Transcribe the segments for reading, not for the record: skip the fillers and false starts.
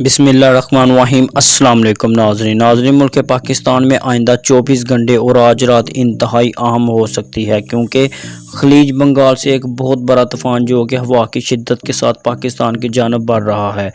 بسم اللہ الرحمن الرحیم۔ السلام علیکم ناظرین ملک پاکستان میں آئندہ 24 گھنٹے اور آج رات انتہائی اہم ہو سکتی ہے، کیونکہ خلیج بنگال سے ایک بہت بڑا طوفان جو کہ ہوا کی شدت کے ساتھ پاکستان کی جانب بڑھ رہا ہے۔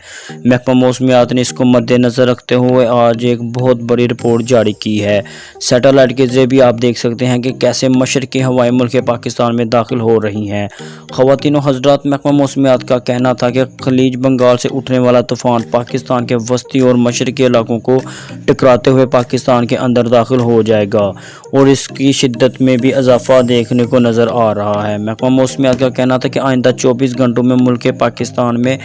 محکمہ موسمیات نے اس کو مد نظر رکھتے ہوئے آج ایک بہت بڑی رپورٹ جاری کی ہے۔ سیٹلائٹ کے ذریعے بھی آپ دیکھ سکتے ہیں کہ کیسے مشرقی ہوائیں ملک پاکستان میں داخل ہو رہی ہیں۔ خواتین و حضرات، محکمہ موسمیات کا کہنا تھا کہ خلیج بنگال سے اٹھنے والا طوفان پاکستان کے وسطی اور مشرقی علاقوں کو ٹکراتے ہوئے پاکستان کے اندر داخل ہو جائے گا اور اس کی شدت میں بھی اضافہ دیکھنے کو نظر آ رہا ہے۔ محکمہ موسمیات کا کہنا تھا کہ آئندہ 24 گھنٹوں میں ملک پاکستان میں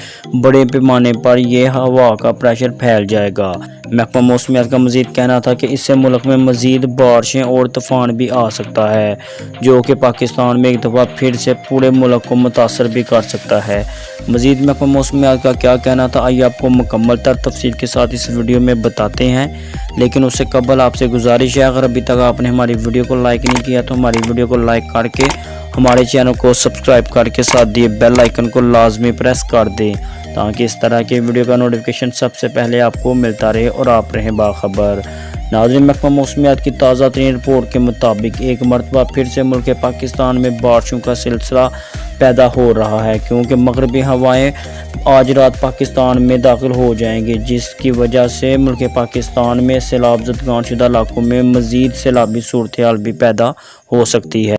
بڑے پیمانے پر یہ ہوا کا پریشر پھیل جائے گا۔ محکمہ موسمیات کا مزید کہنا تھا کہ اس سے ملک میں مزید بارشیں اور طوفان بھی آ سکتا ہے، جو کہ پاکستان میں ایک دفعہ پھر سے پورے ملک کو متاثر بھی کر سکتا ہے۔ مزید محکمہ موسمیات کا کیا کہنا تھا، آئیے آپ کو مکمل تر تفصیل کے ساتھ اس ویڈیو میں بتاتے ہیں، لیکن اس سے قبل آپ سے گزارش ہے، اگر ابھی تک آپ نے ہماری ویڈیو کو لائک نہیں کیا تو ہماری ویڈیو کو لائک کر کے ہمارے چینل کو سبسکرائب کر کے ساتھ دیے بیل آئیکن کو لازمی پریس کر دیں، تاکہ اس طرح کے ویڈیو کا نوٹیفیکیشن سب سے پہلے آپ کو ملتا رہے اور آپ رہیں باخبر۔ ناظرین، محکمہ موسمیات کی تازہ ترین رپورٹ کے مطابق ایک مرتبہ پھر سے ملک پاکستان میں بارشوں کا سلسلہ پیدا ہو رہا ہے، کیونکہ مغربی ہوائیں آج رات پاکستان میں داخل ہو جائیں گی، جس کی وجہ سے ملک پاکستان میں سیلاب زدگان شدہ علاقوں میں مزید سیلابی صورتحال بھی پیدا ہو سکتی ہے۔